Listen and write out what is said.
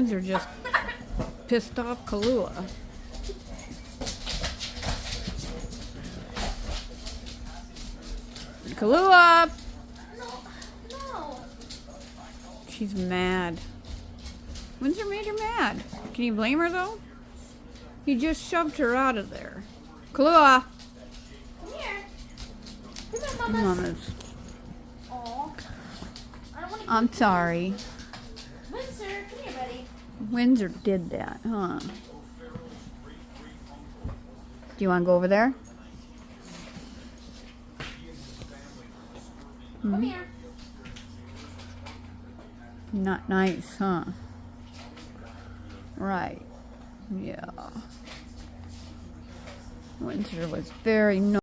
Windsor just pissed off Kahlua. Kahlua! No. She's mad. Windsor made her mad. Can you blame her though? He just shoved her out of there. Kahlua! Come here. Come here, Mama. Mamas. Aw. I don't want to. I'm sorry. Windsor, come here, buddy. Windsor did that, huh? Do you want to go over there? Come here. Not nice, huh? Right. Yeah. Windsor was very